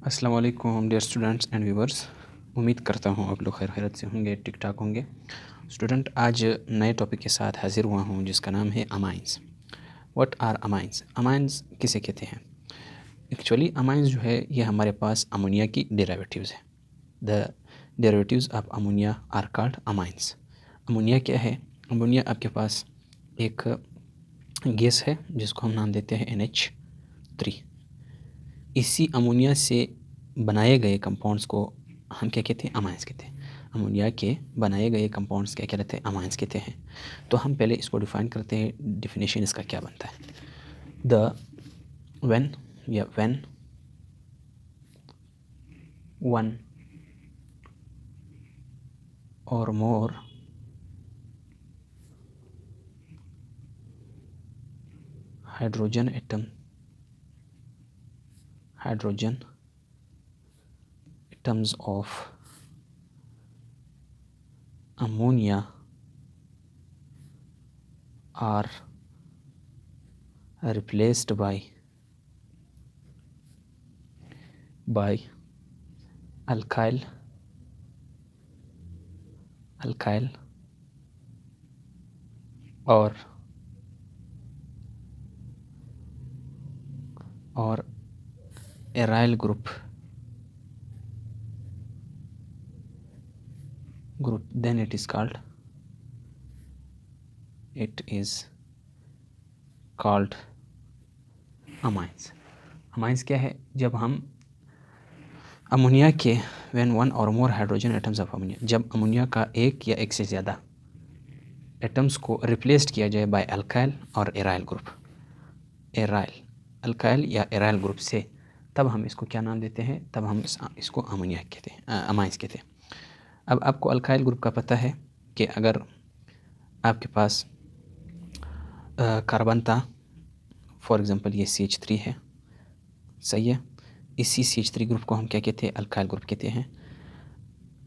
अस्सलाम वालेकुम dear students and viewers. उम्मीद करता हूँ आप लोग खैर खैरियत से होंगे, ठीक ठाक होंगे। स्टूडेंट, आज नए टॉपिक के साथ हाजिर हुआ हूँ जिसका नाम है amines. What are amines? Amines किसे कहते हैं? एक्चुअली अमाइंस जो है ये हमारे पास अमोनिया की डेरिवेटिव्स है। The derivatives of ammonia are called amines. Ammonia क्या है? अमोनिया आपके पास एक गैस है जिसको हम नाम देते हैं NH3। इसी अमोनिया से बनाए गए कंपाउंड्स को हम क्या कहते हैं? अमाइंस कहते हैं। अमोनिया के बनाए गए कंपाउंड्स क्या कहते हैं? अमाइंस कहते हैं। तो हम पहले इसको डिफाइन करते हैं, डिफिनेशन इसका क्या बनता है। द व्हेन वन और more hydrogen atoms of ammonia are replaced by alkyl or aryl group, then it is called amines. Amines क्या है? जब हम अमोनिया के व्हेन वन और more hydrogen atoms of ammonia, जब अमोनिया का एक या एक से ज़्यादा एटम्स को रिप्लेस्ड किया जाए बाय अल्काइल और एराइल ग्रुप, अल्काइल या एराइल ग्रुप से, तब हम इसको क्या नाम देते हैं? तब हम इसको अमोनिया कहते हैं, अमाइंस कहते हैं। अब आपको अल्काइल ग्रुप का पता है कि अगर आपके पास कार्बन था, फॉर एग्जांपल ये CH3 है, सही है। इसी CH3 ग्रुप को हम क्या कहते हैं? अल्काइल ग्रुप कहते हैं।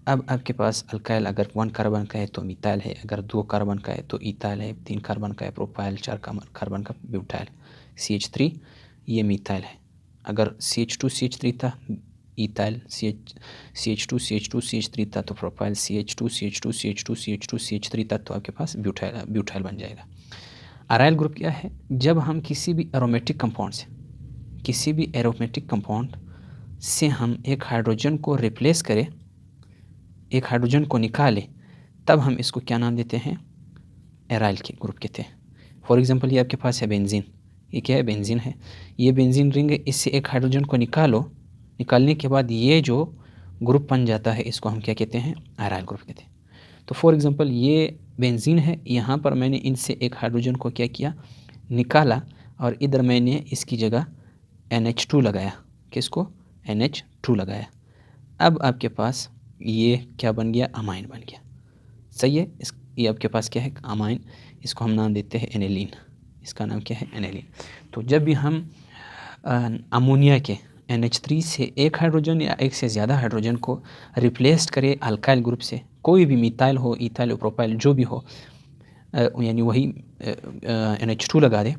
अब आपके पास अल्काइल अगर 1 कार्बन का है तो मिथाइल है, अगर 2 कार्बन का है तो इथाइल है, 3 कार्बन का है प्रोपाइल, 4 कार्बन का ब्यूटाइल। CH3 ये मिथाइल है। अगर CH2 CH3 था इथाइल, CH2 CH3 था तो प्रोपाइल, CH3 था तो आपके पास ब्यूटाइल बन जाएगा। अराइल ग्रुप क्या है? जब हम किसी भी एरोमेटिक कंपाउंड से हम एक हाइड्रोजन को रिप्लेस करें, एक हाइड्रोजन को निकालें, तब हम इसको क्या नाम देते हैं? एराइल के ग्रुप कहते हैं। फॉर एग्जांपल ये आपके पास है बेंजीन। ये क्या है? बेंजीन है। ये बेंजीन रिंग है, इससे एक हाइड्रोजन को निकालने के बाद ये जो ग्रुप बन जाता है इसको हम क्या कहते हैं? एराइल ग्रुप कहते हैं। तो फॉर एग्जांपल ये बेंजीन है, यहाँ पर मैंने इनसे एक हाइड्रोजन को क्या किया? निकाला, और इधर मैंने इसकी जगह NH2 लगाया। किसको? NH2 लगाया। अब आपके पास ये क्या बन गया? अमाइन बन गया। सही है। ये आपके पास क्या है? अमाइन। इसको हम नाम देते हैं एनेलिन। इसका नाम क्या है? एनेलिन। तो जब भी हम अमोनिया के NH3 से एक हाइड्रोजन या एक से ज़्यादा हाइड्रोजन को रिप्लेस करें अल्काइल ग्रुप से, कोई भी मिथाइल हो, इथाइल हो, प्रोपाइल जो भी हो, यानी वही NH2 लगा दें,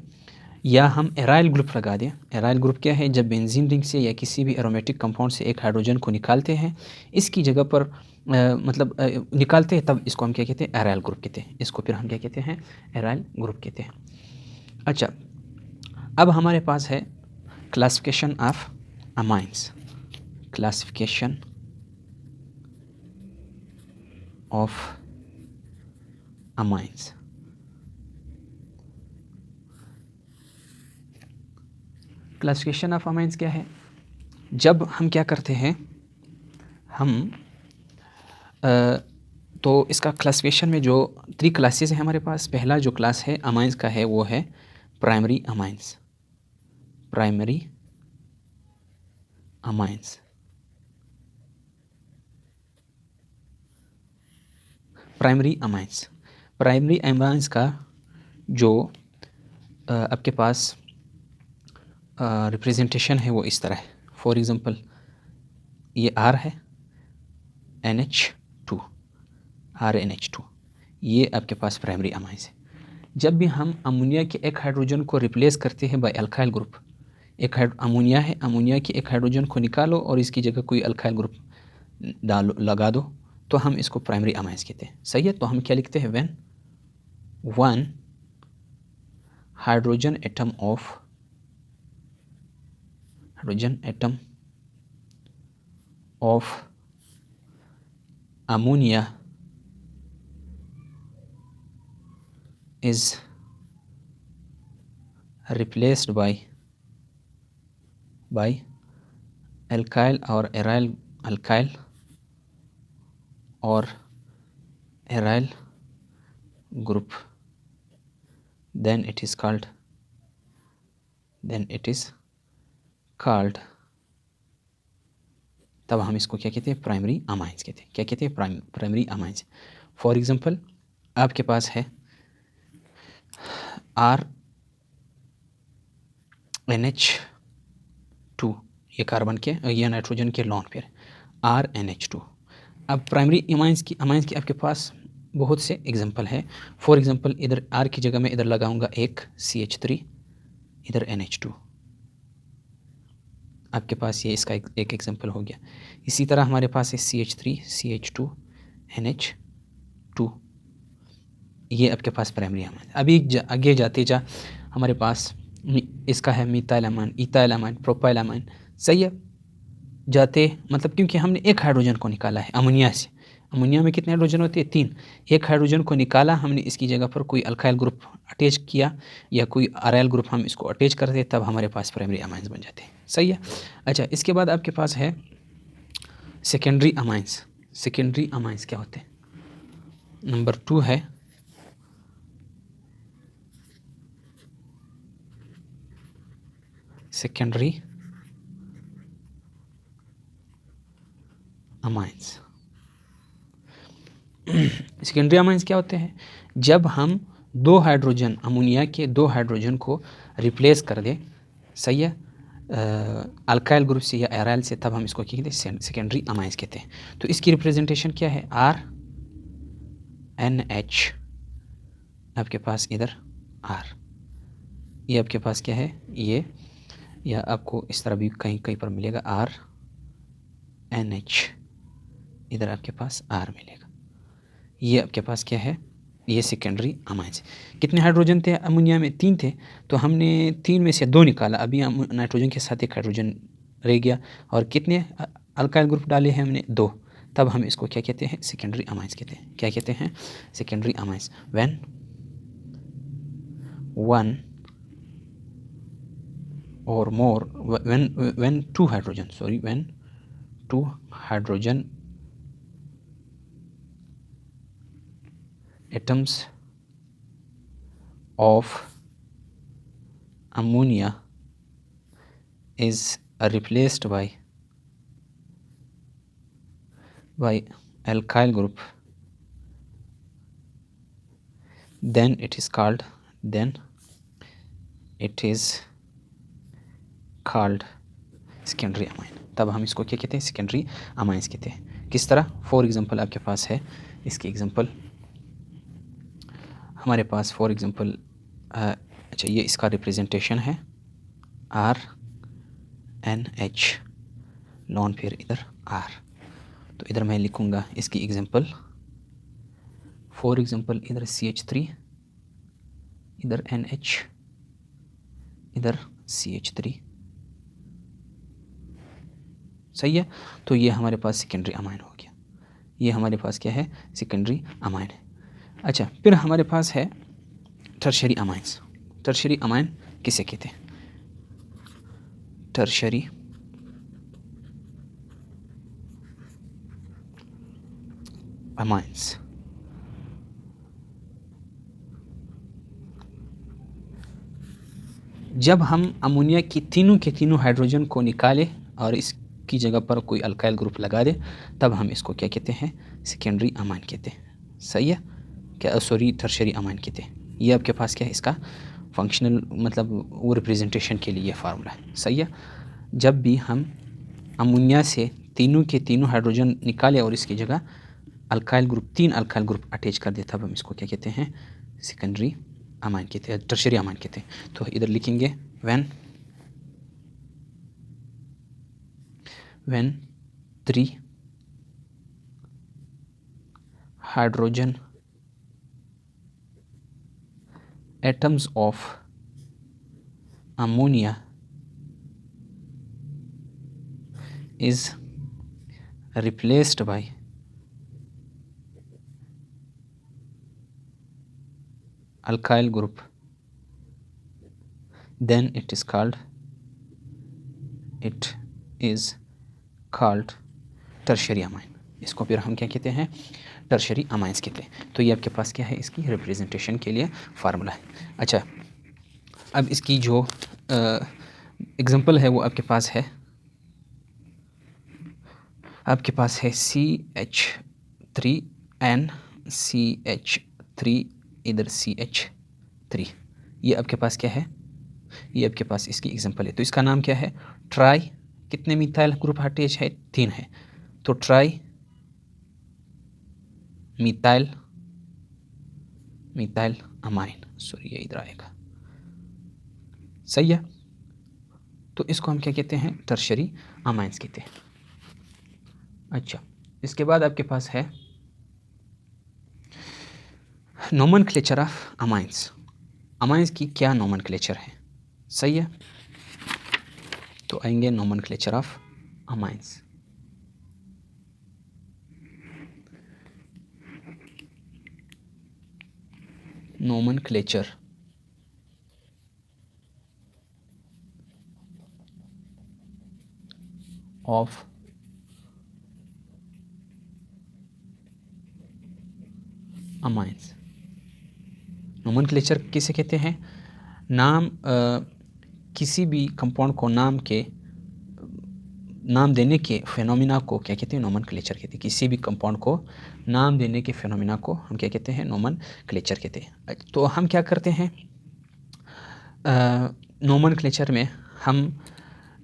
या हम एराइल ग्रुप लगा दें। एराइल ग्रुप क्या है? जब बेंजीन रिंग से या किसी भी एरोमेटिक कंपाउंड से एक हाइड्रोजन को निकालते हैं, इसकी जगह पर निकालते हैं, तब इसको हम क्या कहते हैं? एराइल ग्रुप कहते हैं। इसको फिर हम क्या कहते हैं? एराइल ग्रुप कहते हैं। अच्छा, अब हमारे पास है classification of amines. Classification of amines. Classification of amines क्या है? जब हम क्या करते हैं, हम तो इसका क्लासिफिकेशन में जो 3 क्लासेस हैं हमारे पास। पहला जो क्लास है अमाइंस का है वो है primary amines. Primary amines. Primary amines. Primary amines का जो आपके पास रिप्रेजेंटेशन है वो इस तरह है। फॉर एग्जांपल ये R है, NH2, RNH2, ये आपके पास प्राइमरी अमाइंस है। जब भी हम अमोनिया के एक हाइड्रोजन को रिप्लेस करते हैं बाय अल्काइल ग्रुप, एक अमोनिया है, अमोनिया की एक हाइड्रोजन को निकालो और इसकी जगह कोई अल्काइल ग्रुप डालो, लगा दो, तो हम इसको प्राइमरी अमाइंस कहते हैं। सही है, तो हम क्या लिखते हैं, when one hydrogen atom of ammonia is replaced by alkyl or aryl alkyl or aryl group, then it is called तब हम इसको क्या कहते हैं, प्राइमरी अमाइंस कहते हैं। क्या कहते हैं, प्राइमरी अमाइंस। फॉर एग्जांपल आपके पास है RNH2, ये कार्बन के, ये नाइट्रोजन के लॉन पेयर RNH2। अब प्राइमरी अमाइंस की आपके पास बहुत से एग्जांपल है। फॉर एग्जांपल इधर R की जगह में इधर लगाऊंगा एक CH3, इधर NH2, आपके पास ये इसका एक एग्जांपल हो गया। इसी तरह हमारे पास है CH3 CH2 NH2, ये आपके पास प्राइमरी अमाइन। अभी आगे जाते जा हमारे पास इसका है methyl amine, ethyl amine, propyl amine. सही है, जाते मतलब क्योंकि हमने एक हाइड्रोजन को निकाला है अमोनिया से। अमोनिया में कितने हाइड्रोजन होते हैं, 3। एक हाइड्रोजन को निकाला हमने, इसकी जगह पर कोई अल्काइल ग्रुप अटैच किया या कोई अराइल ग्रुप हम इसको अटैच करते हैं, तब हमारे पास प्राइमरी अमाइंस बन जाते हैं। सही है। अच्छा, इसके बाद आपके पास है सेकेंडरी अमाइंस। सेकेंडरी अमाइंस क्या होते हैं, नंबर 2 है सेकेंडरी अमाइंस। सेकेंडरी अमाइंस क्या होते हैं, जब हम 2 हाइड्रोजन, अमोनिया के 2 हाइड्रोजन को रिप्लेस कर दें, सही है, अल्काइल ग्रुप से या एराइल से, तब हम इसको क्या कहते हैं, सेकेंडरी अमाइंस कहते हैं। तो इसकी रिप्रेजेंटेशन क्या है, RNH, आपके पास इधर R, ये आपके पास क्या है, ये, या आपको इस तरह भी कहीं पर मिलेगा RNH, इधर आपके पास R मिलेगा। ये आपके पास क्या है, ये सेकेंडरी अमाइंस। कितने हाइड्रोजन थे अमोनिया में, 3 थे, तो हमने 3 में से 2 निकाला, अभी हम नाइट्रोजन के साथ एक हाइड्रोजन रह गया, और कितने अल्काइल ग्रुप डाले हैं हमने, 2, तब हम इसको क्या कहते हैं, सेकेंडरी अमाइंस कहते हैं। क्या कहते हैं, secondary amines. When one or more, when 2 hydrogen, when 2 hydrogen atoms of ammonia is replaced by alkyl group, then it is called secondary amine. तब हम इसको क्या कहते हैं, सेकेंडरी अमाइंस कहते हैं। किस तरह, फॉर एग्जांपल आपके पास है इसके एग्जांपल, हमारे पास फॉर एग्जांपल, अच्छा, ये इसका रिप्रेजेंटेशन है RNH, लॉन पेयर इधर R, तो इधर मैं लिखूंगा इसकी एग्जांपल। फॉर एग्जांपल इधर CH3, इधर NH, इधर CH3। सही है, तो ये हमारे पास सेकेंडरी अमाइन हो गया। ये हमारे पास क्या है, सेकेंडरी अमाइन है। अच्छा, फिर हमारे पास है टर्शरी अमाइंस। टर्शरी अमाइन किसे कहते हैं, टर्शरी अमाइंस। जब हम अमोनिया की तीनों के तीनों हाइड्रोजन को निकालें और इसकी जगह पर कोई अल्काइल ग्रुप लगा दे, तब हम इसको क्या कहते हैं, सेकेंडरी अमाइन कहते हैं। सही है, क्या, सॉरी, टर्शरी अमाइन कहते हैं। ये आपके पास क्या है, इसका फंक्शनल मतलब वो रिप्रेजेंटेशन के लिए फार्मूला है। सही है, जब भी हम अमोनिया से तीनों के तीनों हाइड्रोजन निकाले और इसकी जगह alkyl group, 3 alkyl group attach कर दे, तब हम इसको क्या कहते हैं, सेकेंडरी अमाइन कहते हैं, टर्शरी अमाइन कहते हैं। तो इधर लिखेंगे, when when 3 hydrogen atoms of ammonia is replaced by alkyl group, then it is called tertiary amine. इसको फिर हम क्या कहते हैं, टर्शरी अमाइंस कहते हैं। तो ये आपके पास क्या है, इसकी रिप्रेजेंटेशन के लिए फार्मूला है। अच्छा, अब इसकी जो एग्जांपल है वो आपके पास है, CH3NCH3 इधर CH3, ये आपके पास क्या है, ये आपके पास इसकी एग्जांपल है। तो इसका नाम क्या है, ट्राई, कितने मिथाइल ग्रुप अटैच है, 3 है, तो ट्राई मिथाइल अमाइन, सॉरी ये इधर आएगा, सही है। तो इसको हम क्या कहते हैं, टर्शरी अमाइंस कहते हैं। अच्छा, इसके बाद आपके पास है नोमेनक्लेचर ऑफ अमाइंस। अमाइंस की क्या नोमेनक्लेचर है, सही है। तो आएंगे nomenclature of amines. Nomenclature of amines. Nomenclature किसे कहते हैं, नाम किसी भी कंपाउंड को नाम देने के फिनोमिना को क्या कहते हैं, नोमेनक्लेचर कहते हैं। किसी भी कंपाउंड को नाम देने के फिनोमिना को हम क्या कहते हैं, नोमेनक्लेचर कहते हैं। तो हम क्या करते हैं, नोमेनक्लेचर में हम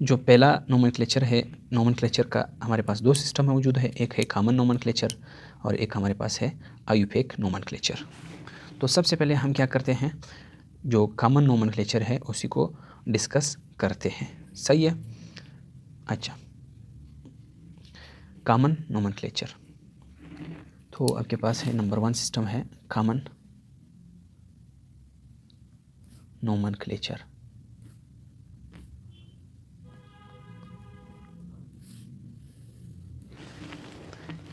जो पहला नोमेनक्लेचर है, नोमेनक्लेचर का हमारे पास 2 सिस्टम मौजूद है, एक है कॉमन नोमेनक्लेचर और एक हमारे पास है आयुपेक नोमेनक्लेचर। तो सबसे पहले हम क्या करते हैं, जो कॉमन नोमेनक्लेचर है उसी को डिस्कस करते हैं, सही है। अच्छा, कॉमन नोमेनक्लेचर, तो आपके पास है नंबर 1 सिस्टम है कॉमन नोमेनक्लेचर।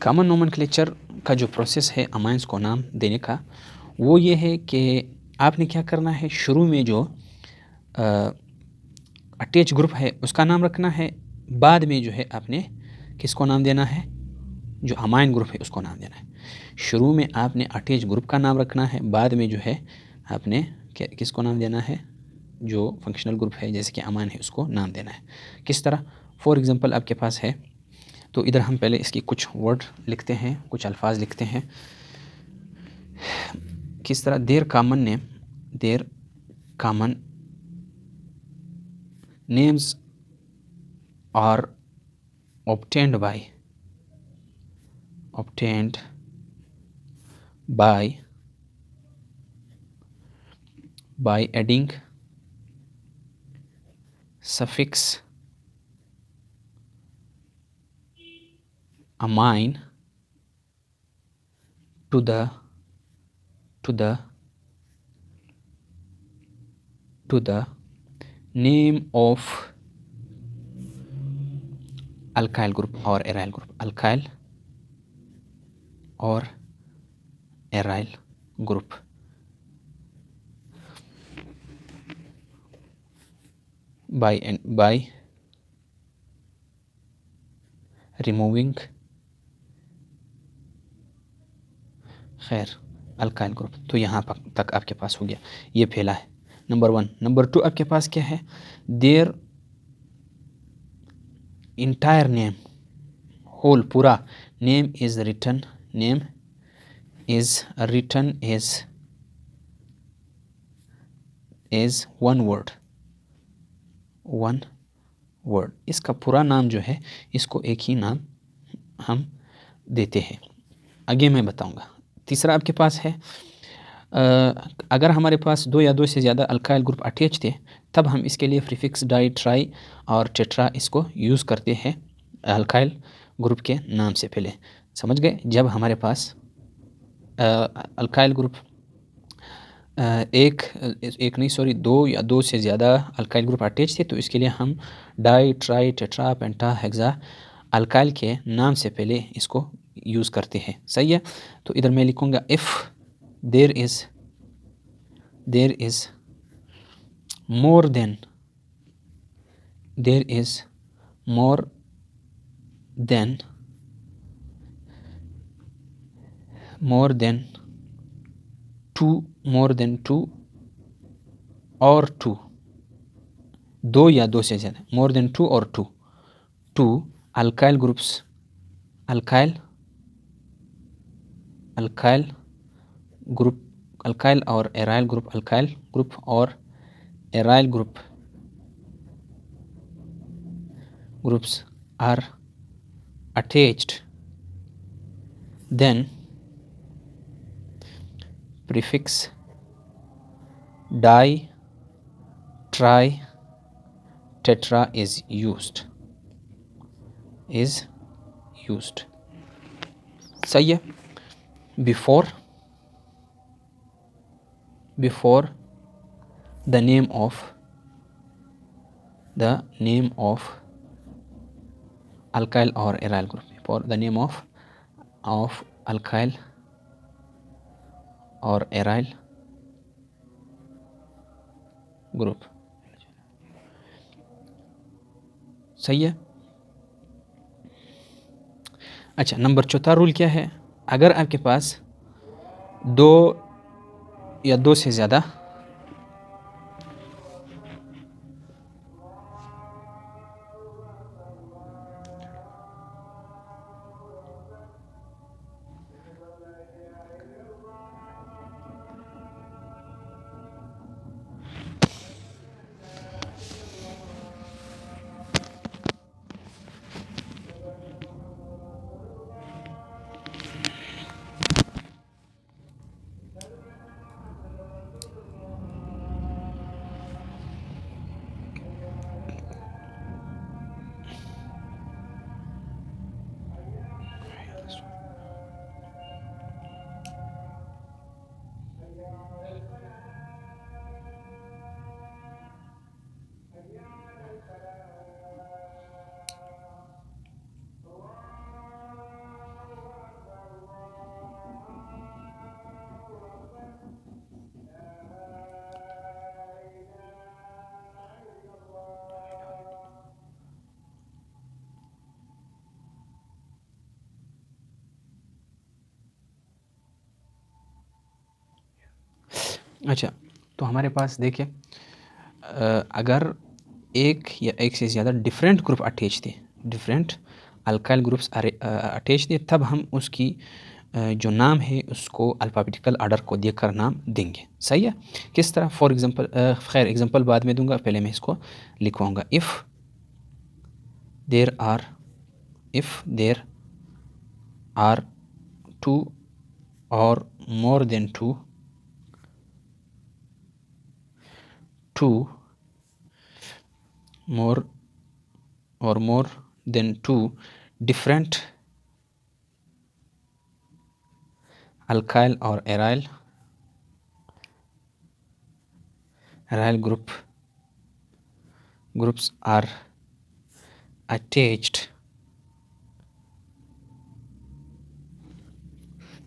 कॉमन नोमेनक्लेचर का जो प्रोसेस है अमाइंस को नाम देने का, वो ये है कि आपने क्या करना है, शुरू में जो अटैच ग्रुप है उसका नाम रखना है, बाद में जो है आपने किसको नाम देना है, जो अमाइन ग्रुप है उसको नाम देना है। शुरू में आपने अटैच ग्रुप का नाम रखना है, बाद में जो है आपने किसको नाम देना है, जो फंक्शनल ग्रुप है जैसे कि अमाइन है उसको नाम देना है। किस तरह, फॉर एग्जांपल आपके पास है, तो इधर हम पहले इसकी कुछ वर्ड लिखते हैं, कुछ अल्फाज लिखते हैं। किस तरह, their common names are obtained by adding suffix amine to the name of alkyl group or aryl group, alkyl or aryl group। by removing खैर अल्काइल ग्रुप। तो यहाँ तक आपके पास हो गया, ये पहला है नंबर 1। नंबर 2 आपके पास क्या है, देयर इंटायर नेम, होल पूरा name is written as one word. इसका पूरा नाम जो है इसको एक ही नाम हम देते हैं, आगे मैं बताऊंगा। तीसरा आपके पास है, अगर हमारे पास 2 या 2 से ज़्यादा अल्काइल ग्रुप अटैच थे तब हम इसके लिए प्रीफिक्स डाई, ट्राई और टेट्रा इसको यूज़ करते हैं अल्काइल ग्रुप के नाम से पहले। समझ गए? जब हमारे पास अल्काइल ग्रुप एक नहीं सॉरी 2 या 2 से ज़्यादा अल्काइल ग्रुप अटैच थे, तो इसके लिए हम डाई, ट्राई, टेट्रा, पेंटा, हेक्सा अल्काइल के नाम से पहले इसको यूज़ करते हैं। सही है? तो इधर मैं लिखूँगा if there is more than two or two, 2 या 2 से ज़्यादा, मोर देन 2 और 2 अल्काइल ग्रुप्स, अल्काइल और aryl group, alkyl group or aryl groups are attached, then prefix di, tri, tetra is used. सही है? before the name of alkyl or aryl group, for the name of alkyl or aryl group. सही है? अच्छा, number 4 rule क्या है? अगर आपके पास 2 या 2 से ज़्यादा अच्छा, तो हमारे पास देखिए अगर एक या एक से ज़्यादा डिफरेंट ग्रुप अटैच थे, डिफरेंट अल्काइल ग्रुप्स अटैच थे, तब हम उसकी जो नाम है उसको अल्फ़ाबेटिकल ऑर्डर को देकर नाम देंगे। सही है? किस तरह? फॉर एग्ज़ाम्पल खैर एग्ज़ाम्पल बाद में दूंगा, पहले मैं इसको लिखवाऊँगा। If there are 2 or more than 2 more than 2 different alkyl or aryl groups are attached,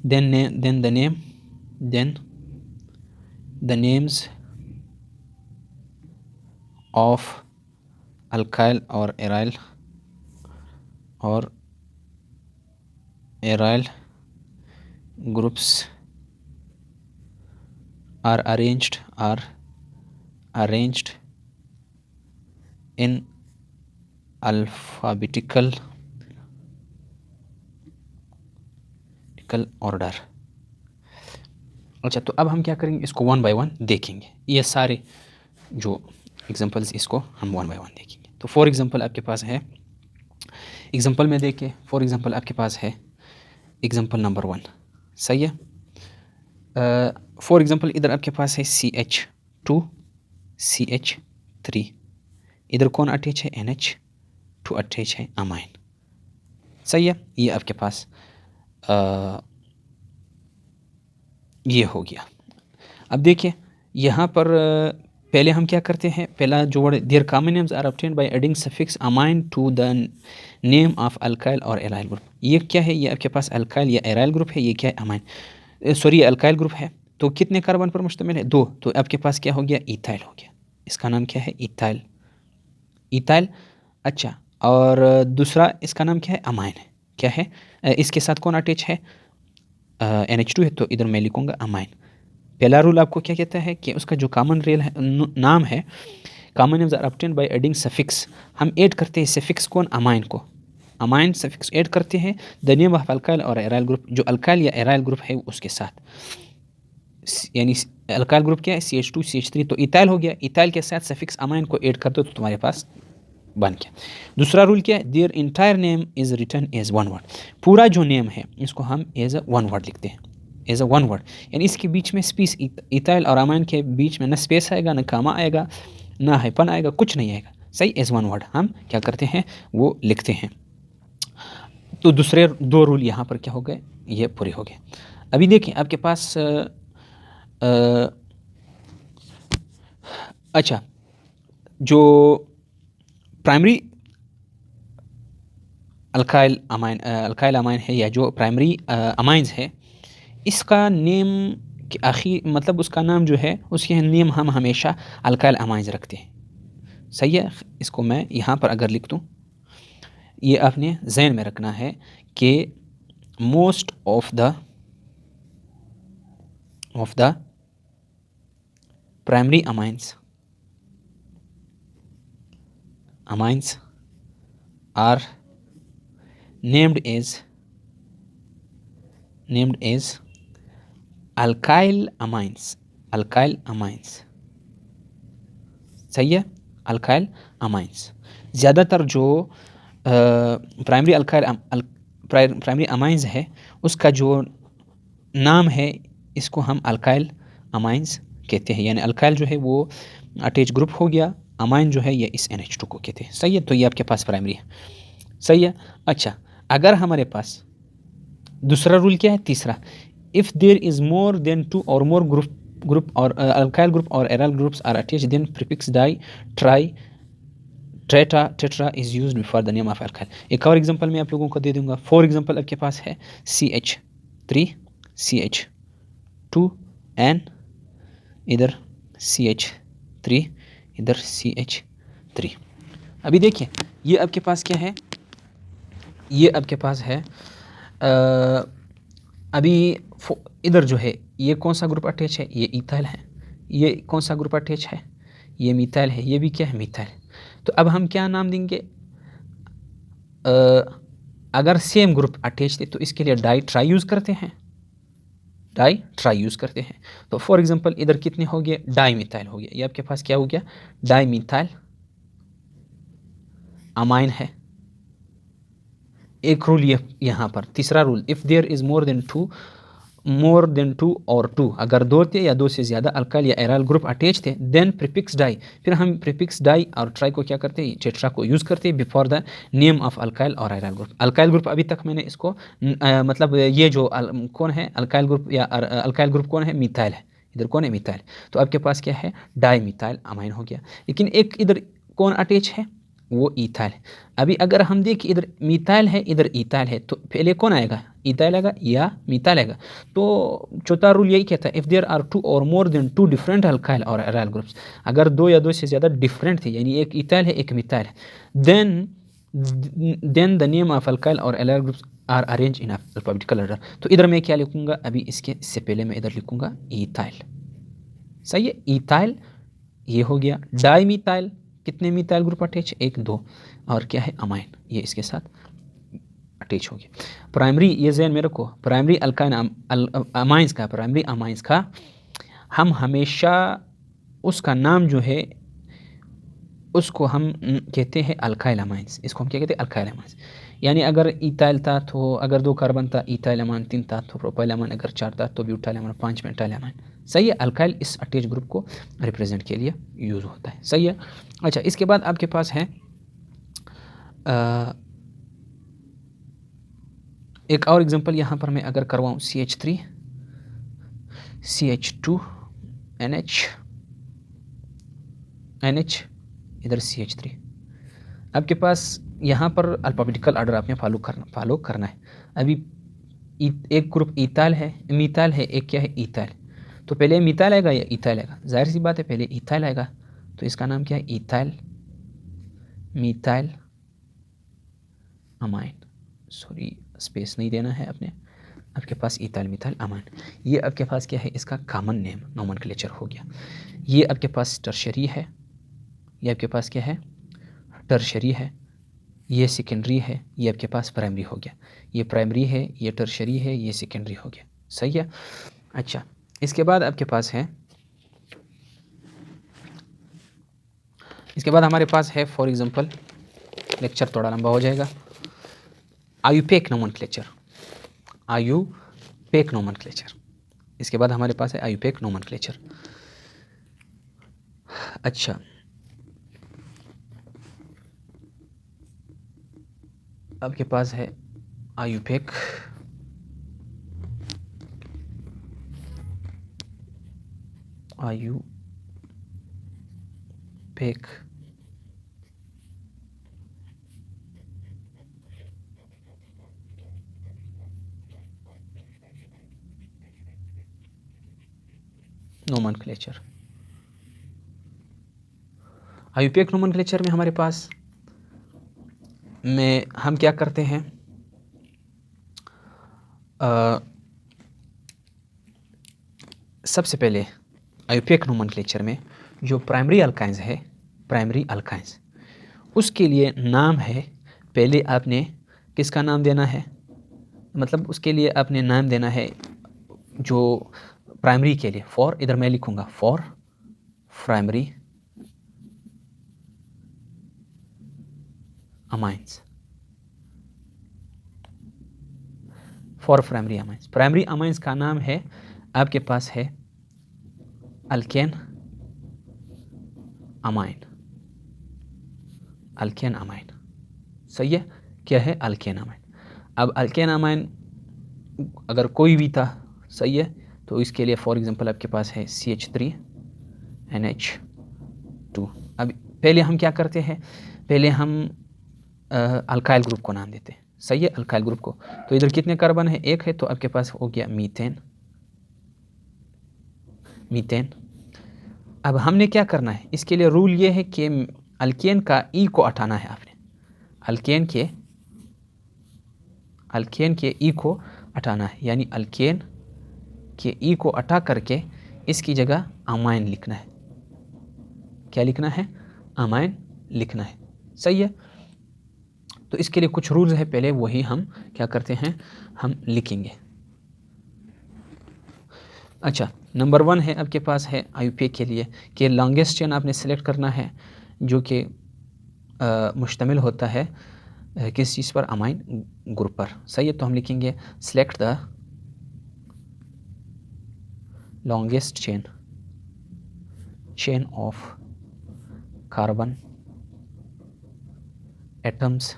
then the names of alkyl or aryl groups are arranged in alphabetical order. अच्छा, तो अब हम क्या करेंगे? इसको 1 by 1 देखेंगे। ये सारे जो एग्जांपल्स, इसको हम 1 by 1 देखेंगे। तो फॉर एग्जांपल आपके पास है, एग्जांपल में देखिए, फॉर एग्जांपल आपके पास है एग्जांपल नंबर 1। सही है? फॉर एग्जांपल इधर आपके पास है CH2 CH3, इधर कौन अटैच है? NH2 अटैच है अमाइन। सही है, ये आपके पास ये हो गया। अब देखिए यहाँ पर पहले हम क्या करते हैं, पहला जो word their common names are obtained by adding suffix amine to the name of alkyl और एराइल ग्रुप। ये क्या है, ये आपके पास अल्काइल या एराइल ग्रुप है, ये क्या है अमाइन, सॉरी अल्काइल ग्रुप है। तो कितने कार्बन पर मुश्तमिल है, 2। तो आपके पास क्या हो गया, इथाइल हो गया। इसका नाम क्या है, इथाइल, इथाइल। अच्छा, और दूसरा इसका नाम क्या है, अमाइन है। क्या है, इसके साथ कौन अटैच है, NH2 है, तो इधर मैं लिखूंगा अमाइन। पहला रूल आपको क्या कहता है कि उसका जो कॉमन रेल है, नाम है, common names are obtained by adding suffix. हम ऐड करते हैं सफिक्स कौन, अमाइन को, अमाइन सफिक्स ऐड करते हैं द नेम ऑफ अल्काइल और एराइल ग्रुप, जो अल्काइल या एराइल ग्रुप है उसके साथ। यानी अल्काइल ग्रुप क्या है, CH2 CH3, तो इथाइल हो गया, इथाइल के साथ सफिक्स अमाइन को ऐड कर दो तो तुम्हारे पास बन गया। दूसरा रूल क्या है, their entire name is written as one word. पूरा जो नेम है इसको हम एज अ वन वर्ड लिखते हैं, एज अ वन वर्ड, यानी इसके बीच में स्पेस, इथाइल और अमाइन के बीच में न स्पेस आएगा, न कामा आएगा, ना हाइपन आएगा, कुछ नहीं आएगा। सही, एज वन वर्ड हम क्या करते हैं, वो लिखते हैं। तो दूसरे 2 रूल यहाँ पर क्या हो गए, ये पूरे हो गए। अभी देखिए आपके पास अच्छा, जो प्राइमरी अल्काइल अमाइन है, या जो प्राइमरी अमाइंस है, इसका नेम के आखिर मतलब उसका नाम जो है, उसके नेम हम हमेशा अल्काइल अमाइंस रखते हैं। सही है, इसको मैं यहाँ पर अगर लिख दूँ, ये आपने जहन में रखना है कि most of the primary amines are named as alkyl amines, सही है, अल्काइल अमाइंस। ज़्यादातर जो प्राइमरी अमाइंस है उसका जो नाम है, इसको हम अल्काइल अमाइंस कहते हैं, यानी अल्काइल जो है वो अटैच ग्रुप हो गया, अमाइन जो है ये इस NH2 को कहते हैं। सही है, तो ये आपके पास प्राइमरी है। सही है। अच्छा, अगर हमारे पास दूसरा रूल क्या है, तीसरा, if there is more than 2 or more group or alkyl group or aryl groups are attached, then prefix di, tri, tetra is used before the name of alkyl. एक और एग्जांपल मैं आप लोगों को दे दूंगा। फॉर एग्जांपल आपके पास है CH3 CH2N, इधर CH3, इधर CH3। अभी देखिए ये आपके पास क्या है, ये आपके पास है अभी इधर जो है ये कौन सा ग्रुप अटैच है, ये इथाइल है। ये कौन सा ग्रुप अटैच है, ये मिथाइल है। ये भी क्या है, मिथाइल। तो अब हम क्या नाम देंगे, अगर सेम ग्रुप अटैच थे तो इसके लिए डाई ट्राई यूज़ करते हैं, डाई ट्राई यूज़ करते हैं। तो फॉर एग्जांपल इधर कितने हो गए, डाई मिथाइल हो गया। ये आपके पास क्या हो गया, डाई मिथाइल अमाइन है। एक रूल ये यहाँ पर, तीसरा rule, if there is more than two or 2, अगर 2 थे या 2 से ज़्यादा अल्काइल या एराइल ग्रुप अटैच थे, देन प्रीफिक्स डाई, फिर हम प्रीफिक्स डाई और ट्राई को क्या करते हैं, टेट्रा को यूज़ करते हैं before the name of alkyl और एराइल ग्रुप। अल्काइल ग्रुप अभी तक मैंने इसको मतलब ये जो कौन है अल्काइल ग्रुप या अल्काइल ग्रुप कौन है, मिथाइल है। इधर कौन है, मिथाइल। तो आपके पास क्या है, डाई मिथाइल अमाइन हो गया। लेकिन एक इधर कौन अटैच है, वो इथाइल है। अभी अगर हम देखें इधर मिथाइल है, इधर इथाइल है, तो पहले कौन आएगा, इथाइल आएगा या मिथाइल आएगा। तो चौथा रूल यही कहता है, if there are 2 or more than 2 different alkyl और एराइल ग्रुप्स, अगर 2 या 2 से ज़्यादा डिफरेंट थे, यानी एक इथाइल है एक मिथाइल है, then the name of alkyl और aryl groups are arrange in alphabetical order. तो इधर मैं क्या लिखूंगा, अभी इससे पहले मैं इधर लिखूंगा इथाइल। सही है, इथाइल ये हो गया। डाई मिथाइल, कितने मिथाइल ग्रुप अटैच, 1 2, और क्या है, अमाइन, ये इसके साथ अटैच हो गया। प्राइमरी, ये जहन में रखो, प्राइमरी अल्काइन अमाइंस का, प्राइमरी अमाइंस का हम हमेशा उसका नाम जो है उसको हम कहते हैं अल्काइल अमाइंस। इसको हम क्या कहते हैं, अल्काइल अमाइंस। यानी अगर इथाइल था तो अगर 2 कार्बन था इथाइल अमाइन, 3 था तो प्रोपाइल अमाइन, अगर 4 था तो ब्यूटाइल अमाइन, 5 मेटाइल अमाइन। सही है, अल्काइल इस अटैच ग्रुप को रिप्रेजेंट के लिए यूज़ होता है। सही है। अच्छा, इसके बाद आपके पास है एक और एग्जांपल यहाँ पर मैं अगर करवाऊँ CH3 CH2 NH इधर CH3, आपके पास यहाँ पर अल्फ़ाबेटिकल ऑर्डर आपने फॉलो करना है। अभी एक ग्रुप ईथाइल है, मीथाइल है, एक क्या है ईथाइल। तो पहले मीथाइल आएगा या ईथाइल आएगा? जाहिर सी बात है पहले ईथाइल आएगा, तो इसका नाम क्या है? Ethyl methyl amine. Sorry, space नहीं देना है आपने। आपके पास ईथाइल मिथाइल अमाइन, ये आपके पास क्या है? इसका कॉमन नेम नोमेनक्लेचर हो गया। ये आपके पास टर्शरी है, ये आपके पास क्या है? टर्शरी है। ये सेकेंडरी है, ये आपके पास प्राइमरी हो गया। ये प्राइमरी है, ये टर्शरी है, ये सेकेंडरी हो गया। सही है। अच्छा, इसके बाद आपके पास है, इसके बाद हमारे पास है फॉर एग्जांपल, लेक्चर थोड़ा लंबा हो जाएगा, आयुपेक नोमेनक्लेचर। आयुपेक नोमेनक्लेचर, इसके बाद हमारे पास है आयुपेक नोमेनक्लेचर। अच्छा, आपके पास है आयुपेक नोमेनक्लेचर। आयुपेक नोमेनक्लेचर में हमारे पास में हम क्या करते हैं, सबसे पहले आयुपेक नोमेनक्लेचर में जो प्राइमरी अल्काइंस है, प्राइमरी अल्काइंस, उसके लिए नाम है, पहले आपने किसका नाम देना है? मतलब उसके लिए आपने नाम देना है जो प्राइमरी के लिए, फॉर, इधर मैं लिखूंगा for primary amines, for primary amines. Primary amines का नाम है आपके पास है अल्केन अमाइन, अल्केन अमाइन। सही है, क्या है? Alkane amine. अब अल्केन अमाइन अगर कोई भी था, सही है, तो इसके लिए फॉर एग्जांपल आपके पास है CH3 NH2। अब पहले हम क्या करते हैं, पहले हम अल्काइल ग्रुप को नाम देते हैं। सही है, अल्काइल ग्रुप को। तो इधर कितने कार्बन है? एक है, तो आपके पास हो गया मीथेन, मीथेन। अब हमने क्या करना है, इसके लिए रूल ये है कि अल्केन का ई को हटाना है आपने, अल्केन के ई को हटाना है, यानी अल्केन के ई को हटा करके इसकी जगह अमाइन लिखना है। क्या लिखना है? अमाइन लिखना है। सही है, तो इसके लिए कुछ रूल्स है, पहले वही हम क्या करते हैं, हम लिखेंगे। अच्छा, नंबर 1 है आपके पास है आयुपेक के लिए कि लॉन्गेस्ट चेन आपने सेलेक्ट करना है जो कि मुश्तमिल होता है किस चीज़ पर? अमाइन ग्रुप पर। सही है, तो हम लिखेंगे select the longest chain of carbon atoms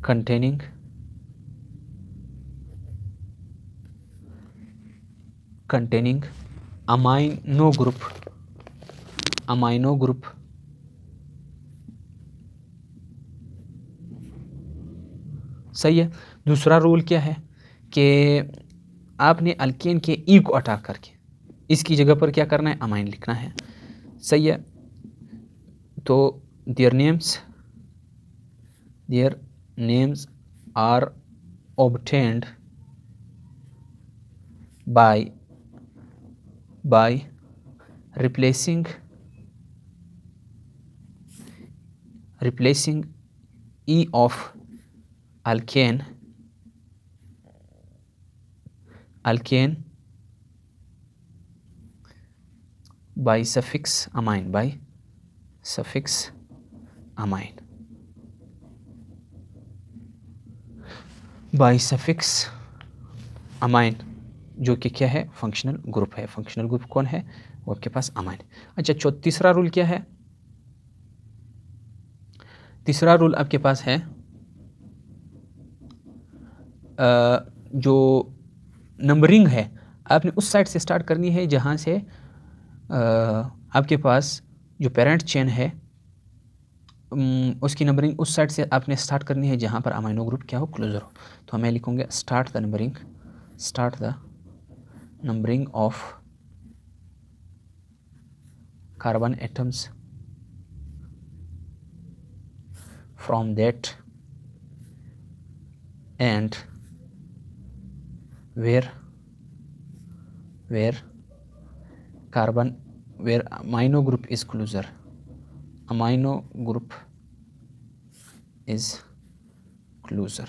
containing amino group सही है। दूसरा रूल क्या है कि आपने अल्केन के ई को हटा करके इसकी जगह पर क्या करना है? अमाइन लिखना है। सही है, तो their names are obtained by replacing E of alkane by suffix amine, by suffix amine, जो कि क्या है? फंक्शनल ग्रुप है। फंक्शनल ग्रुप कौन है? वो आपके पास अमाइन। अच्छा, तीसरा रूल क्या है? तीसरा रूल आपके पास है जो नंबरिंग है आपने उस साइड से स्टार्ट करनी है जहाँ से आपके पास जो पेरेंट चेन है उसकी नंबरिंग उस साइड से आपने स्टार्ट करनी है जहाँ पर अमाइनो ग्रुप क्या हो, क्लोजर हो। तो मैं लिखूँगा start the numbering of carbon atoms from that and where amino group is closer, amino group is closer,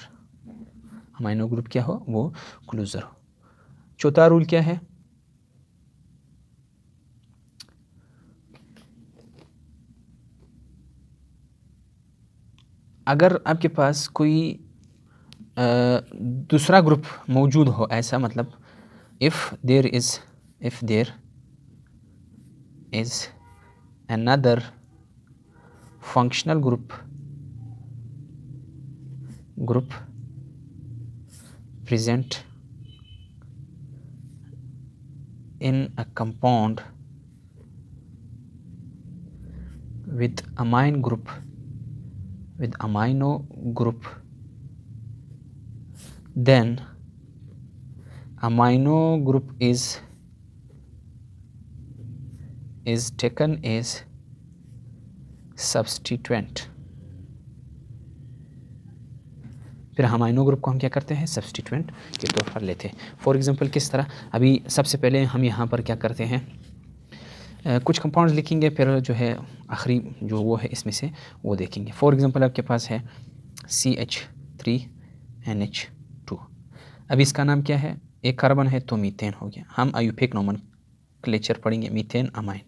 amino group क्या हो, वो क्लोजर हो। चौथा रूल क्या है, अगर आपके पास कोई दूसरा ग्रुप मौजूद हो, ऐसा मतलब if there is another functional group present in a compound with amino group then amino group is taken as substituent। फिर अमाइनो ग्रुप को हम क्या करते हैं, सब्सटीट्यूएंट के तौर पर लेते हैं। फॉर एग्जांपल किस तरह, अभी सबसे पहले हम यहाँ पर क्या करते हैं, कुछ कंपाउंड्स लिखेंगे, फिर जो है आखिरी जो वो है इसमें से वो देखेंगे। फॉर एग्जांपल आपके पास है CH3NH2। अब इसका नाम क्या है, एक कार्बन है तो मीथेन हो गया। हम आयुफेक नोमेनक्लेचर पढ़ेंगे, methane amine.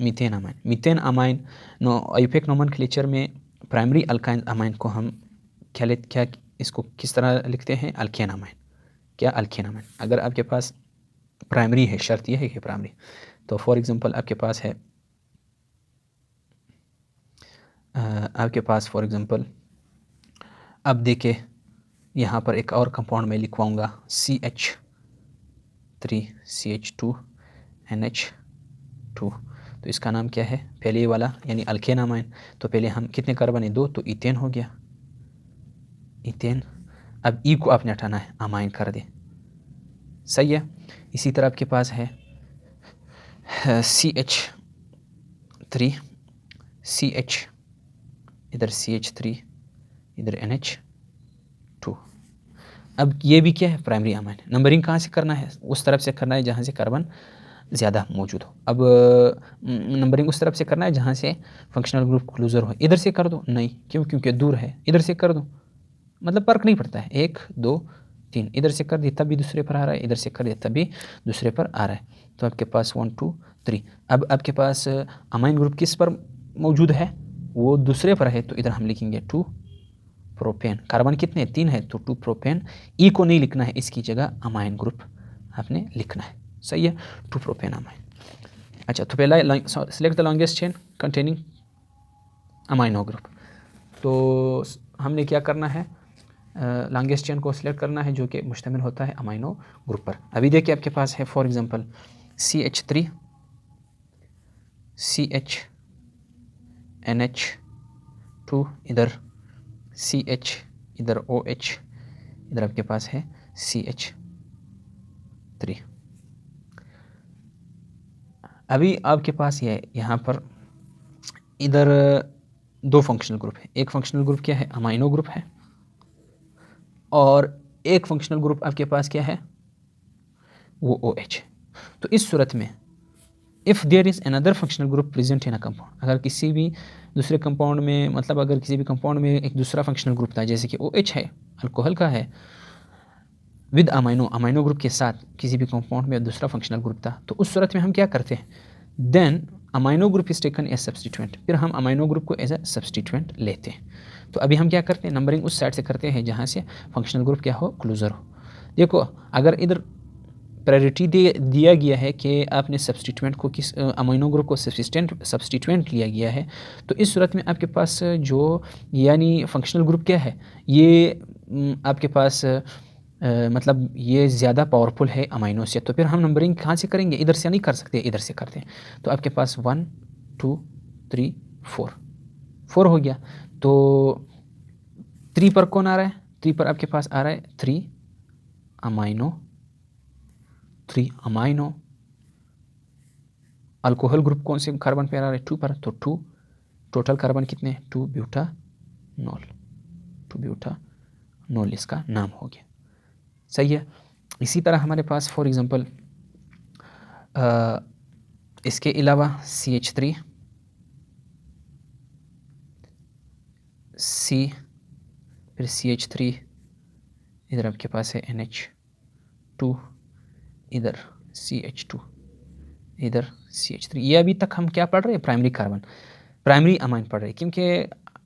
Methane amine IUPAC nomenclature में प्राइमरी अल्काइन अमाइन को हम क्या इसको किस तरह लिखते हैं, अल्केन अमाइन। क्या, अल्केन अमाइन। अगर आपके पास प्राइमरी है, शर्त यह है कि प्राइमरी, तो फॉर एग्जांपल आपके पास है फॉर एग्जांपल अब देखे यहाँ पर एक और कंपाउंड में लिखवाऊंगा CH3CH2NH2। तो इसका नाम क्या है, पहले वाला यानी अल्केन अमाइन। तो पहले हम कितने कार्बन है, 2, तो इथेन हो गया, इथेन। अब ई को आपने हटाना है, अमाइन कर दे, सही है। इसी तरह आपके पास है CH3 इधर CH3 इधर NH2। अब ये भी क्या है, प्राइमरी अमाइन। नंबरिंग कहाँ से करना है, उस तरफ से करना है जहाँ से कार्बन ज़्यादा मौजूद हो। अब नंबरिंग उस तरफ से करना है जहाँ से फंक्शनल ग्रुप क्लोजर हो। इधर से कर दो, नहीं, क्योंकि दूर है। इधर से कर दो, मतलब फर्क नहीं पड़ता है, 1 2 3। इधर से कर दिए तब भी दूसरे पर आ रहा है, इधर से कर दिए तब भी दूसरे पर आ रहा है। तो आपके पास 1 2 3। अब आपके पास अमाइन ग्रुप किस पर मौजूद है, वो दूसरे पर है, तो इधर हम लिखेंगे 2 प्रोपेन। कार्बन कितने, 3 है, तो 2 प्रोपेन। ई को नहीं लिखना है, इसकी जगह अमाइन ग्रुप आपने लिखना है, सही है, 2 प्रोपेन अमाइन। अच्छा, तो पहला select the longest chain containing amino group. तो हमने क्या करना है, लॉन्गेस्ट चेन को सिलेक्ट करना है जो कि मुश्तमिल होता है अमाइनो ग्रुप पर। अभी देखिए आपके पास है फॉर एग्जांपल CH3 CHNH2, इधर CH, इधर OH, इधर आपके पास है CH3। अभी आपके पास ये यहाँ पर इधर 2 फंक्शनल ग्रुप है। एक फंक्शनल ग्रुप क्या है, अमाइनो ग्रुप है, और एक फंक्शनल ग्रुप आपके पास क्या है, वो OH है। तो इस सूरत में if there is another functional group present in a compound, अगर किसी भी दूसरे कंपाउंड में, मतलब अगर किसी भी कंपाउंड में एक दूसरा फंक्शनल ग्रुप था, जैसे कि OH है, अल्कोहल का है, विद अमाइनो ग्रुप के साथ किसी भी कंपाउंड में दूसरा फंक्शनल ग्रुप था, तो उस सूरत में हम क्या करते हैं, then amino group is taken as substituent. फिर हम अमाइनो ग्रुप को एज अ सब्सटीट्यूएंट लेते हैं। तो अभी हम क्या करते हैं, नंबरिंग उस साइड से करते हैं जहाँ से फंक्शनल ग्रुप क्या हो, क्लोजर हो। देखो, अगर इधर प्रायोरिटी दिया गया है कि आपने सब्सटीट्यूएंट को किस अमाइनो ग्रुप को सब्सटीट्यूएंट लिया गया है, तो इस सूरत में आपके पास जो यानी फंक्शनल ग्रुप क्या है, ये आपके पास मतलब ये ज़्यादा पावरफुल है अमाइनो से, तो फिर हम नंबरिंग कहाँ से करेंगे? इधर से नहीं कर सकते, इधर से करते हैं। तो आपके पास 1 2 3 4 4 हो गया। तो 3 पर कौन आ रहा है? 3 पर आपके पास आ रहा है 3 अमाइनो अल्कोहल ग्रुप कौन से कार्बन पे आ रहा है? 2 पर, तो 2 टोटल कार्बन कितने? 2 ब्यूटानॉल इसका नाम हो गया। सही है। इसी तरह हमारे पास फॉर एग्जांपल इसके अलावा CH3 C, फिर CH3, इधर आपके पास है NH2, इधर CH2, इधर CH3। ये अभी तक हम क्या पढ़ रहे हैं? प्राइमरी कार्बन, प्राइमरी अमाइन पढ़ रहे हैं, क्योंकि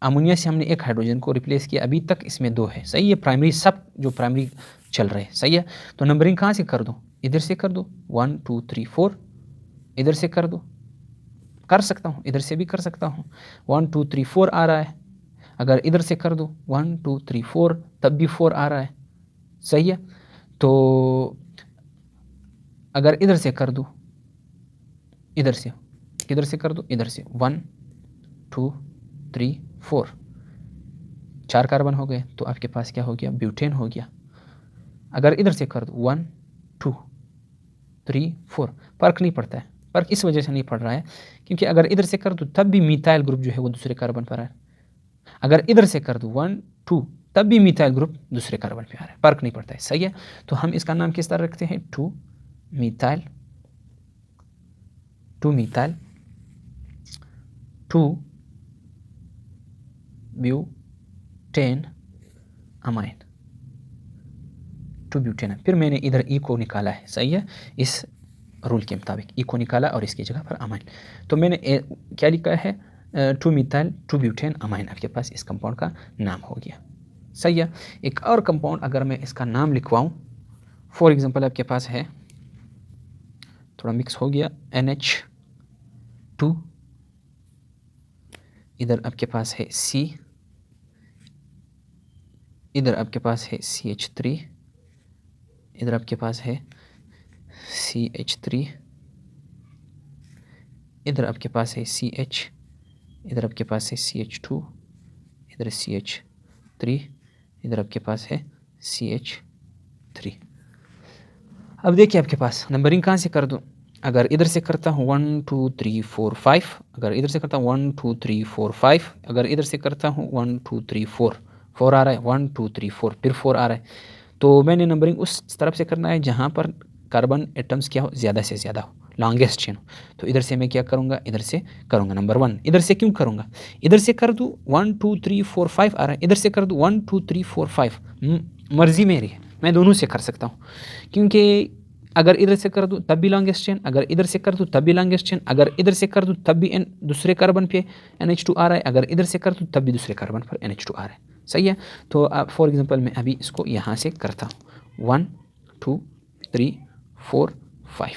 अमोनिया से हमने एक हाइड्रोजन को रिप्लेस किया, अभी तक इसमें 2 है। सही है, प्राइमरी सब जो प्राइमरी चल रहे हैं। सही है। तो नंबरिंग कहाँ से कर दो? इधर से कर दो, 1 2 3 4, इधर से कर दो, कर सकता हूँ, इधर से भी कर सकता हूँ। 1 2 3 4 आ रहा है, अगर इधर से कर दो 1 2 3 4, तब भी 4 आ रहा है। सही है। तो अगर इधर से कर दो, इधर से, किधर से कर दो? इधर से, 1 2 3 4, 4 कार्बन हो गए, तो आपके पास क्या हो गया? ब्यूटेन हो गया। अगर इधर से कर दो 1 2 3 4, फर्क नहीं पड़ता है। फर्क इस वजह से नहीं पड़ रहा है क्योंकि अगर इधर से कर दो तब भी मिथाइल ग्रुप जो है वो दूसरे कार्बन पर है। अगर इधर से कर दो 1 2, तब भी मिथाइल ग्रुप दूसरे कार्बन पे आ रहा है, फर्क नहीं पड़ता है। सही है। तो हम इसका नाम किस तरह रखते हैं? 2 मिथाइल 2 ब्यूटेन अमाइन, 2 ब्यूटेन। फिर मैंने इधर ई को निकाला है। सही है, इस रूल के मुताबिक ई को निकाला और इसकी जगह पर अमाइन। तो मैंने क्या लिखा है? 2 मिथाइल 2 ब्यूटेन अमाइन, आपके पास इस कंपाउंड का नाम हो गया। सही है। एक और कंपाउंड अगर मैं इसका नाम लिखवाऊं, फॉर एग्जांपल आपके पास है, थोड़ा मिक्स हो गया, NH2, इधर आपके पास है C, इधर आपके पास है CH3, इधर आपके पास है CH3, इधर आपके पास है CH, इधर आपके पास है CH2, इधर CH3, इधर आपके पास है CH3। अब देखिए आपके पास नंबरिंग कहाँ से कर दूँ? अगर इधर से करता हूँ 1 2 3 4 5, अगर इधर से करता हूँ 1 2 3 4 5, अगर इधर से करता हूँ 1 2 3 4, 4 आ रहा है, 1 2 3 4, फिर 4 आ रहा है। तो मैंने नंबरिंग उस तरफ से करना है जहाँ पर कार्बन एटम्स क्या हो? ज़्यादा से ज़्यादा हो, लॉन्गेस्ट चेन हो। तो इधर से मैं क्या करूँगा? इधर से करूँगा नंबर 1। इधर से क्यों करूँगा? इधर से कर दूँ 1 2 3 4 5 आ रहा है, इधर से कर दूँ 1 2 3 4 5, मर्जी मेरी है, मैं दोनों से कर सकता हूँ। क्योंकि अगर इधर से कर दूँ तब भी लॉन्गेस्ट चेन, अगर इधर से कर दूँ तब भी लॉन्गेस्ट चेन, अगर इधर से कर दूँ तब भी दूसरे कार्बन पे NH2 आ रहा है, अगर इधर से कर दूँ तब भी दूसरे कार्बन पर NH2 आ रहा है। सही है। तो फॉर एग्जांपल मैं अभी इसको यहाँ से करता हूँ 1 2 3 4 5।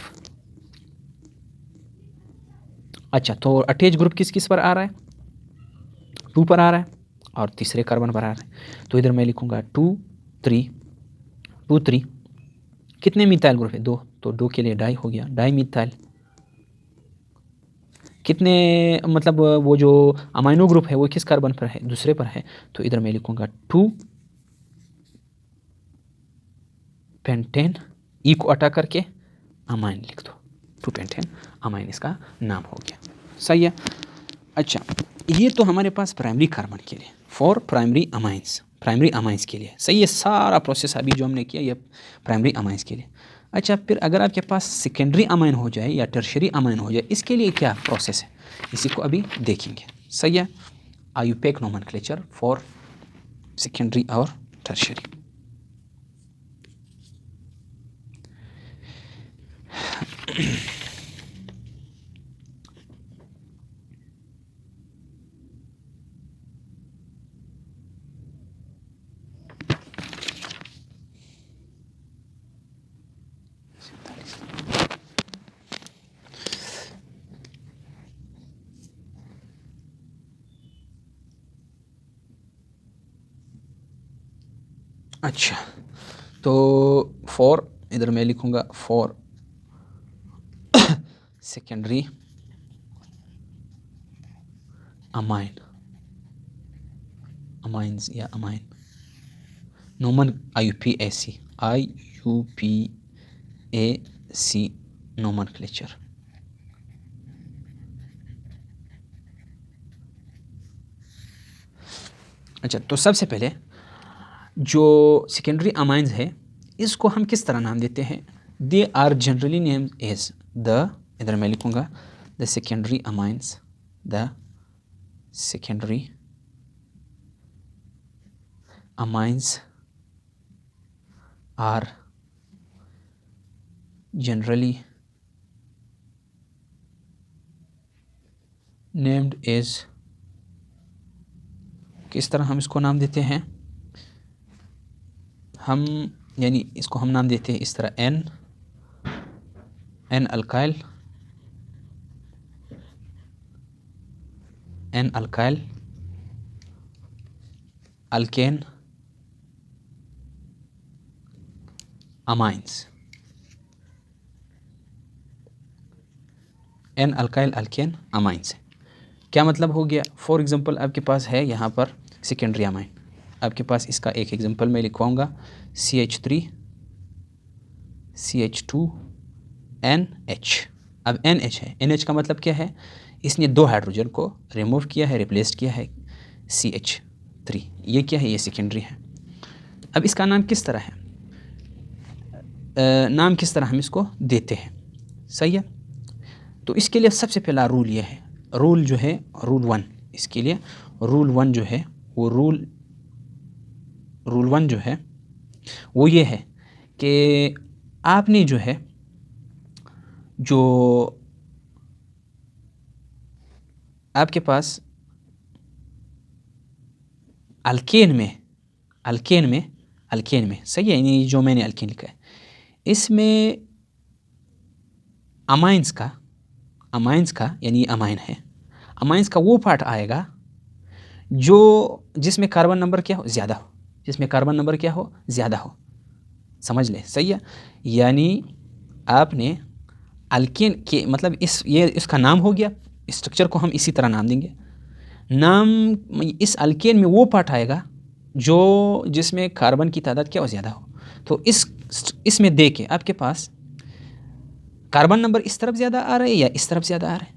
अच्छा, तो अटैच ग्रुप किस किस पर आ रहा है? 2 पर आ रहा है और तीसरे कार्बन पर आ रहा है। तो इधर मैं लिखूँगा 2 3। कितने मिथाइल ग्रुप है? 2, तो 2 के लिए डाई हो गया, डाई मिथाइल। कितने मतलब वो जो अमाइनो ग्रुप है वो किस कार्बन पर है? दूसरे पर है। तो इधर मैं लिखूँगा 2 पेंटेन, ई को हटा करके अमाइन लिख दो, 2 पेंटेन अमाइन इसका नाम हो गया। सही है। अच्छा, ये तो हमारे पास प्राइमरी कार्बन के लिए, फॉर प्राइमरी अमाइंस के लिए। सही है, सारा प्रोसेस अभी जो हमने किया ये प्राइमरी अमाइंस के लिए। अच्छा, फिर अगर आपके पास सेकेंडरी अमाइन हो जाए या टर्शरी अमाइन हो जाए, इसके लिए क्या प्रोसेस है, इसी को अभी देखेंगे। सही है, आईयूपैक नोमेनक्लेचर फॉर सेकेंडरी और टर्शरी। अच्छा, तो फॉर इधर मैं लिखूँगा फॉर सेकेंडरी अमाइन, अमाइंस या amine, Noman IUPAC, IUPAC nomenclature. अच्छा, तो सबसे पहले जो सेकेंडरी अमाइंस है इसको हम किस तरह नाम देते हैं? They are generally name as the, इधर मैं लिखूँगा the secondary amines, the secondary amines are generally named as, किस तरह हम इसको नाम देते हैं? हम यानी इसको हम नाम देते हैं इस तरह N alkyl, N alkyl, alkane amines, N alkyl alkane amines. क्या मतलब हो गया? फॉर एग्जांपल आपके पास है यहाँ पर सेकेंडरी अमाइन, आपके पास इसका एक एग्जांपल मैं लिखवाऊँगा CH3 CH2NH। अब NH है, NH का मतलब क्या है? इसने 2 हाइड्रोजन को रिमूव किया है, रिप्लेस किया है CH3। ये क्या है? ये सेकेंडरी है। अब इसका नाम किस तरह है? नाम किस तरह हम इसको देते हैं? सही है। तो इसके लिए सबसे पहला रूल ये है, रूल जो है रूल 1, इसके लिए रूल 1 जो है वो रूल 1 जो है वो ये है कि आपने जो है जो आपके पास अल्केन में सही है, यानी जो मैंने अल्केन लिखा है इसमें अमाइंस का यानी अमाइन है, अमाइंस का वो पार्ट आएगा जो जिसमें कार्बन नंबर क्या हो? ज़्यादा हो, जिसमें कार्बन नंबर क्या हो? ज़्यादा हो। समझ ले, सही है। यानी आपने अल्केन के मतलब ये इसका नाम हो गया, स्ट्रक्चर को हम इसी तरह नाम देंगे। नाम इस अल्केन में वो पार्ट आएगा जो जिसमें कार्बन की तादाद क्या हो? ज़्यादा हो। तो इसमें दे के आपके पास कार्बन नंबर इस तरफ ज़्यादा आ रहा है या इस तरफ ज़्यादा आ रहा है?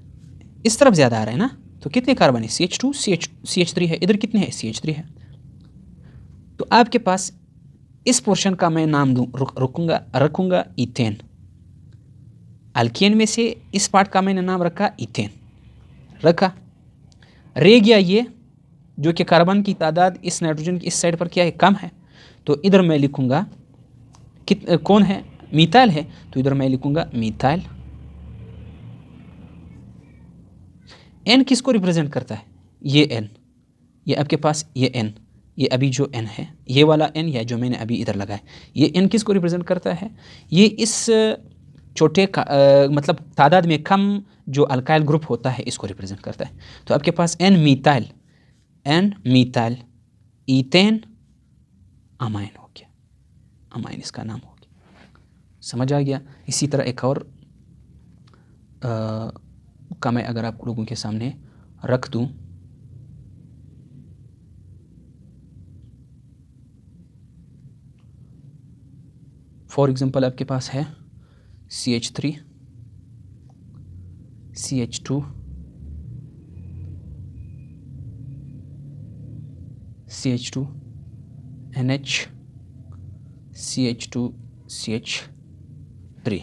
इस तरफ ज़्यादा आ रहा है ना। तो कितने कार्बन है? CH2 CH3 है, इधर कितने हैं? CH3 है। तो आपके पास इस पोर्शन का मैं नाम रखूँगा इथेन। अल्केन में से इस पार्ट का मैंने नाम रखा इथेन, रखा। रह गया ये जो कि कार्बन की तादाद इस नाइट्रोजन की इस साइड पर क्या है? कम है। तो इधर मैं लिखूँगा कौन है? मिथाइल है। तो इधर मैं लिखूँगा मिथाइल। एन किसको रिप्रेजेंट करता है? ये एन, ये आपके पास ये एन, ये अभी जो एन है, ये वाला एन या जो मैंने अभी इधर लगाया, ये एन किसको रिप्रेजेंट करता है? ये इस छोटे मतलब तादाद में कम जो अल्काइल ग्रुप होता है इसको रिप्रेजेंट करता है। तो आपके पास एन मीथाइल ईथेन अमाइन हो गया, अमाइन इसका नाम हो गया। समझ आ गया? इसी तरह एक और का मैं अगर आप लोगों के सामने रख दूं, फॉर एग्जांपल आपके पास है CH3 CH2 CH2 NH CH2 CH3।